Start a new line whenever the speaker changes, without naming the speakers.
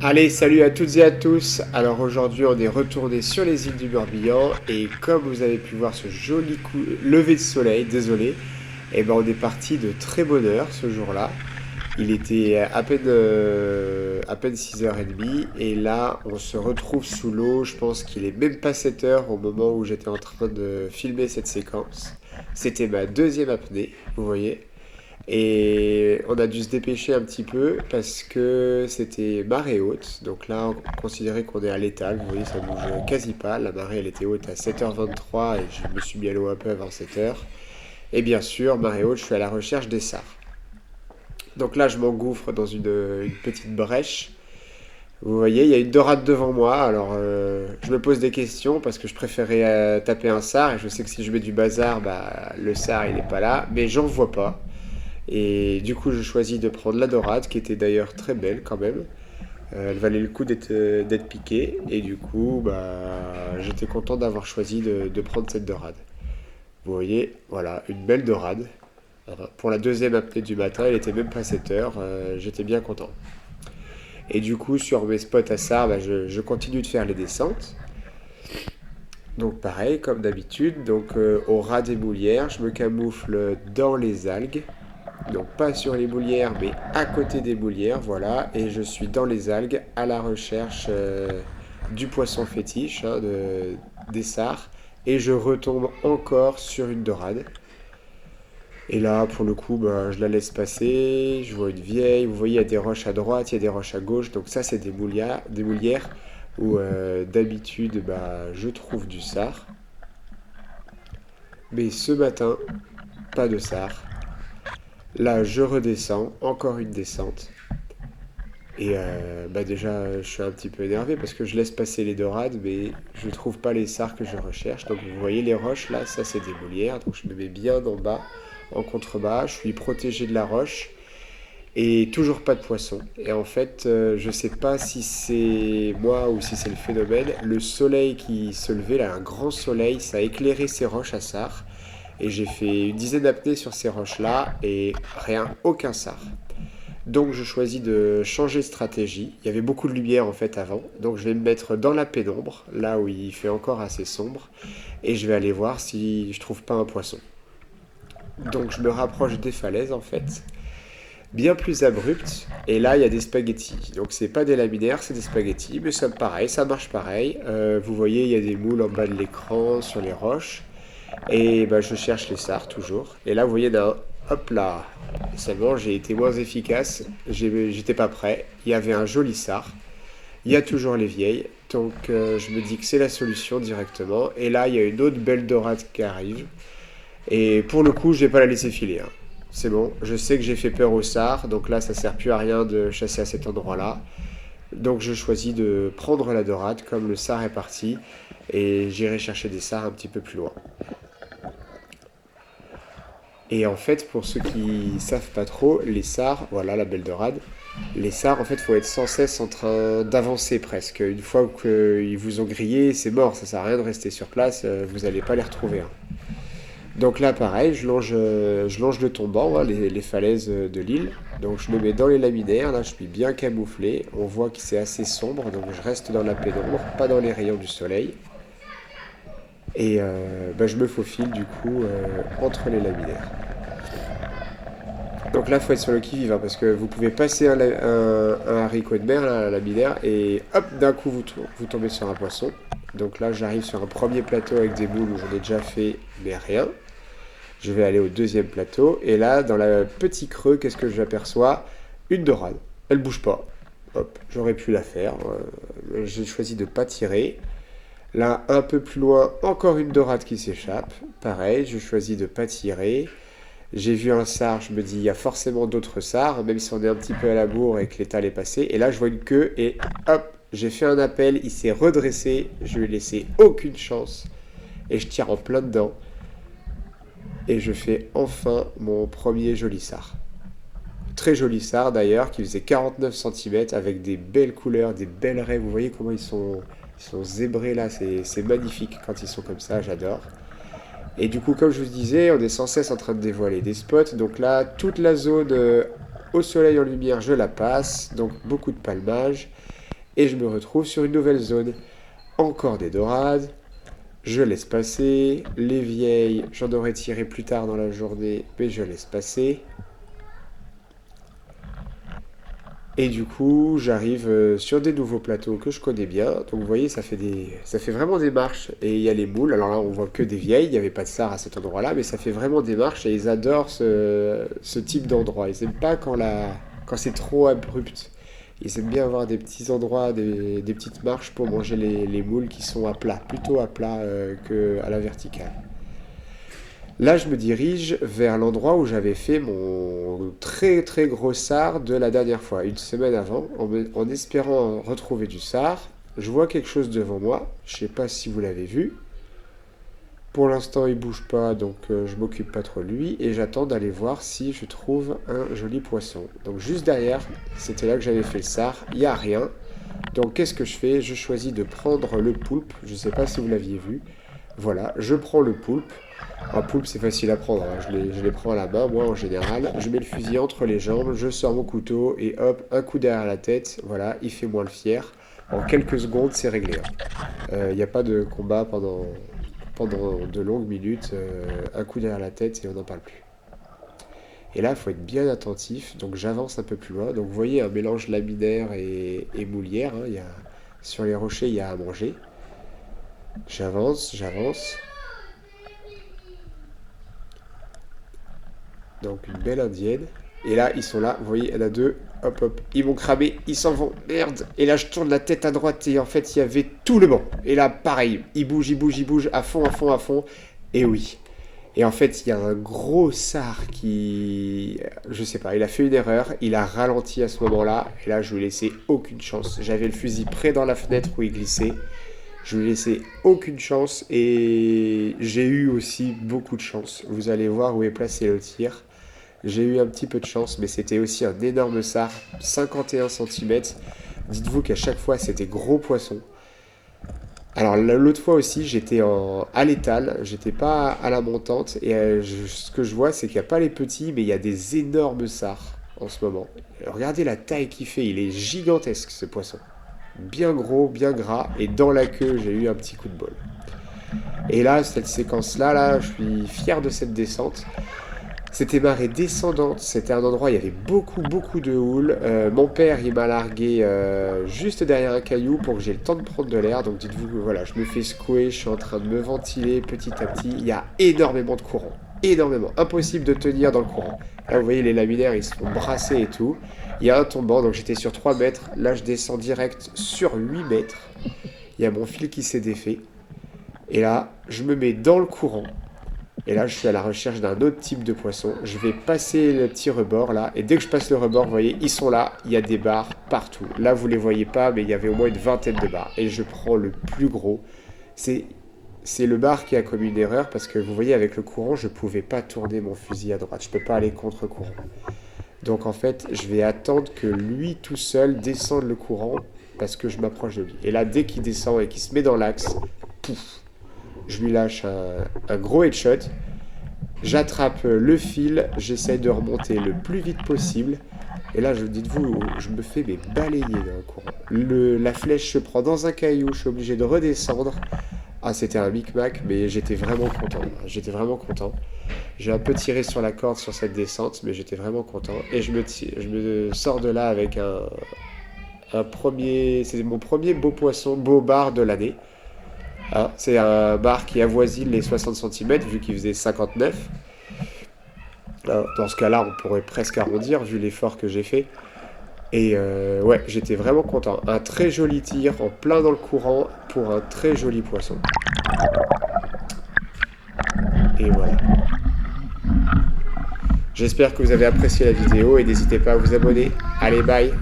Allez, salut à toutes et à tous. Alors aujourd'hui, on est retourné sur les îles du Morbihan et comme vous avez pu voir ce joli lever de soleil, désolé, on est parti de très bonne heure ce jour-là. Il était à peine 6h30 et là, on se retrouve sous l'eau. Je pense qu'il est même pas 7 heures au moment où j'étais en train de filmer cette séquence. C'était ma deuxième apnée, vous voyez. Et on a dû se dépêcher un petit peu parce que c'était marée haute. Donc là, on considérait qu'on est à l'étal. Vous voyez, ça bouge quasi pas. La marée, elle était haute à 7h23 et je me suis mis à l'eau un peu avant 7h. Et bien sûr, marée haute, je suis à la recherche des sars. Donc là, je m'engouffre dans une petite brèche. Vous voyez, il y a une dorade devant moi. Alors, je me pose des questions parce que je préférais taper un sar. Et je sais que si je mets du bazar, bah, le sar, il n'est pas là. Mais j'en vois pas. Et du coup, je choisis de prendre la dorade, qui était d'ailleurs très belle quand même. Elle valait le coup d'être piquée. Et du coup, bah, j'étais content d'avoir choisi de prendre cette dorade. Vous voyez, voilà, une belle dorade. Pour la deuxième apnée du matin, elle était même pas 7 heures. J'étais bien content. Et du coup, sur mes spots à SAR, bah, je continue de faire les descentes. Donc pareil, comme d'habitude, donc au ras des boulières, je me camoufle dans les algues. Donc pas sur les boulières, mais à côté des boulières, voilà. Et je suis dans les algues à la recherche du poisson fétiche, des sars. Et je retombe encore sur une dorade. Et là, pour le coup, bah, je la laisse passer. Je vois une vieille. Vous voyez, il y a des roches à droite, il y a des roches à gauche. Donc ça, c'est des boulières où d'habitude, bah, je trouve du sard. Mais ce matin, pas de sard. Là, je redescends, encore une descente. Et bah déjà, je suis un petit peu énervé parce que je laisse passer les dorades, mais je ne trouve pas les sars que je recherche. Donc vous voyez les roches là, ça c'est des molières. Donc je me mets bien en bas, en contrebas. Je suis protégé de la roche et toujours pas de poisson. Et en fait, je sais pas si c'est moi ou si c'est le phénomène. Le soleil qui se levait, là, un grand soleil, ça a éclairé ces roches à sars. Et j'ai fait une dizaine d'apnées sur ces roches là et rien, aucun sars. Donc je choisis de changer de stratégie. Il y avait beaucoup de lumière en fait avant. Donc je vais me mettre dans la pénombre, là où il fait encore assez sombre. Et je vais aller voir si je trouve pas un poisson. Donc je me rapproche des falaises en fait. Bien plus abruptes. Et là il y a des spaghettis. Donc c'est pas des laminaires, c'est des spaghettis. Mais ça pareil, ça marche pareil. Vous voyez, il y a des moules en bas de l'écran sur les roches. Et bah, je cherche les sars toujours. Et là, vous voyez, hop là. Seulement, j'ai été moins efficace. J'étais pas prêt. Il y avait un joli sar. Il y a toujours les vieilles. Donc, je me dis que c'est la solution directement. Et là, il y a une autre belle dorade qui arrive. Et pour le coup, je vais pas la laisser filer, hein. C'est bon. Je sais que j'ai fait peur au sar. Donc là, ça sert plus à rien de chasser à cet endroit-là. Donc, je choisis de prendre la dorade comme le sar est parti. Et j'irai chercher des sars un petit peu plus loin. Et en fait, pour ceux qui savent pas trop, les sars, voilà la belle dorade, les sars, en fait, faut être sans cesse en train d'avancer presque. Une fois qu'ils vous ont grillé, c'est mort, ça sert à rien de rester sur place, vous n'allez pas les retrouver, hein. Donc là, pareil, je longe le tombant, hein, les falaises de l'île. Donc je me mets dans les laminaires, là je suis bien camouflé. On voit que c'est assez sombre, donc je reste dans la pénombre, pas dans les rayons du soleil. Et bah, je me faufile du coup entre les laminaires. Donc là, il faut être sur le qui-vive, hein, parce que vous pouvez passer un haricot de mer, là, à la laminaire, et hop, d'un coup, vous tombez sur un poisson. Donc là, j'arrive sur un premier plateau avec des moules où j'en ai déjà fait, mais rien. Je vais aller au deuxième plateau, et là, dans le petit creux, qu'est-ce que j'aperçois? Une dorade. Elle bouge pas. Hop, j'aurais pu la faire. J'ai choisi de ne pas tirer. Là, un peu plus loin, encore une dorade qui s'échappe. Pareil, je choisis de ne pas tirer. J'ai vu un sar, je me dis, il y a forcément d'autres sars, même si on est un petit peu à la bourre et que l'étal est passé. Et là, je vois une queue et hop, j'ai fait un appel, il s'est redressé, je lui ai laissé aucune chance. Et je tire en plein dedans. Et je fais enfin mon premier joli sar. Très joli sar d'ailleurs, qui faisait 49 cm avec des belles couleurs, des belles raies. Vous voyez comment ils sont zébrés là, c'est magnifique quand ils sont comme ça, j'adore. Et du coup, comme je vous disais, on est sans cesse en train de dévoiler des spots. Donc là, toute la zone au soleil en lumière, je la passe. Donc beaucoup de palmage. Et je me retrouve sur une nouvelle zone. Encore des dorades. Je laisse passer. Les vieilles, j'en aurais tiré plus tard dans la journée, mais je laisse passer. Et du coup, j'arrive sur des nouveaux plateaux que je connais bien. Donc vous voyez, ça fait vraiment des marches. Et il y a les moules. Alors là, on voit que des vieilles. Il n'y avait pas de sars à cet endroit-là, mais ça fait vraiment des marches. Et ils adorent ce type d'endroit. Ils n'aiment pas quand c'est trop abrupt. Ils aiment bien avoir des petits endroits, des petites marches pour manger les moules qui sont à plat, plutôt à plat qu'à la verticale. Là, je me dirige vers l'endroit où j'avais fait mon très très gros sar de la dernière fois, une semaine avant, en espérant retrouver du sar. Je vois quelque chose devant moi, je ne sais pas si vous l'avez vu. Pour l'instant, il bouge pas, donc je m'occupe pas trop de lui et j'attends d'aller voir si je trouve un joli poisson. Donc juste derrière, c'était là que j'avais fait le sar, il n'y a rien. Donc qu'est-ce que je fais? Je choisis de prendre le poulpe, je ne sais pas si vous l'aviez vu. Voilà, je prends le poulpe. Un poulpe, c'est facile à prendre, hein. Je les prends à la main, moi en général. Je mets le fusil entre les jambes, je sors mon couteau et hop, un coup derrière la tête. Voilà, il fait moins le fier. En quelques secondes, c'est réglé, hein. Il n'y a pas de combat pendant de longues minutes. Un coup derrière la tête et on n'en parle plus. Et là, il faut être bien attentif. Donc j'avance un peu plus loin. Donc vous voyez un mélange laminaire et moulière, hein. Sur les rochers, il y a à manger. J'avance, j'avance. Donc une belle indienne. Et là, ils sont là, vous voyez, il y en a deux. Hop, hop, ils m'ont cramé, ils s'en vont. Merde. Et là, je tourne la tête à droite et en fait, il y avait tout le banc. Et là, pareil, ils bougent, ils bougent, ils bougent, à fond, à fond, à fond. Et oui. Et en fait, il y a un gros sar qui... Je sais pas, il a fait une erreur. Il a ralenti à ce moment-là. Et là, je lui ai laissé aucune chance. J'avais le fusil près dans la fenêtre où il glissait. Je lui ai laissé aucune chance. Et j'ai eu aussi beaucoup de chance. Vous allez voir où est placé le tir. J'ai eu un petit peu de chance, mais c'était aussi un énorme sar, 51 cm. Dites-vous qu'à chaque fois, c'était gros poisson. Alors l'autre fois aussi, j'étais à l'étal, j'étais pas à la montante, et ce que je vois, c'est qu'il n'y a pas les petits, mais il y a des énormes sars en ce moment. Regardez la taille qu'il fait, il est gigantesque ce poisson. Bien gros, bien gras, et dans la queue, j'ai eu un petit coup de bol. Et là, cette séquence-là, là, je suis fier de cette descente. C'était marée descendante, c'était un endroit où il y avait beaucoup, beaucoup de houle. Mon père, il m'a largué juste derrière un caillou pour que j'ai le temps de prendre de l'air. Donc dites-vous que voilà, je me fais secouer, je suis en train de me ventiler petit à petit. Il y a énormément de courant, énormément. Impossible de tenir dans le courant. Là, vous voyez, les laminaires, ils se font brasser et tout. Il y a un tombant, donc j'étais sur 3 mètres. Là, je descends direct sur 8 mètres. Il y a mon fil qui s'est défait. Et là, je me mets dans le courant. Et là, je suis à la recherche d'un autre type de poisson. Je vais passer le petit rebord là. Et dès que je passe le rebord, vous voyez, ils sont là. Il y a des barres partout. Là, vous ne les voyez pas, mais il y avait au moins une vingtaine de barres. Et je prends le plus gros. C'est le bar qui a commis une erreur parce que vous voyez, avec le courant, je ne pouvais pas tourner mon fusil à droite. Je ne peux pas aller contre courant. Donc en fait, je vais attendre que lui tout seul descende le courant parce que je m'approche de lui. Et là, dès qu'il descend et qu'il se met dans l'axe, pouf, je lui lâche un gros headshot. J'attrape le fil, j'essaye de remonter le plus vite possible. Et là, dites-vous, je me fais balayer dans le courant. La flèche se prend dans un caillou, je suis obligé de redescendre. Ah, c'était un micmac, mais j'étais vraiment content. J'étais vraiment content. J'ai un peu tiré sur la corde sur cette descente, mais j'étais vraiment content. Et je me sors de là avec un premier... C'est mon premier beau poisson, beau bar de l'année. Hein, c'est un bar qui avoisine les 60 cm, vu qu'il faisait 59. Dans ce cas-là, on pourrait presque arrondir, vu l'effort que j'ai fait. Et ouais, j'étais vraiment content. Un très joli tir, en plein dans le courant, pour un très joli poisson. Et voilà. J'espère que vous avez apprécié la vidéo et n'hésitez pas à vous abonner. Allez, bye!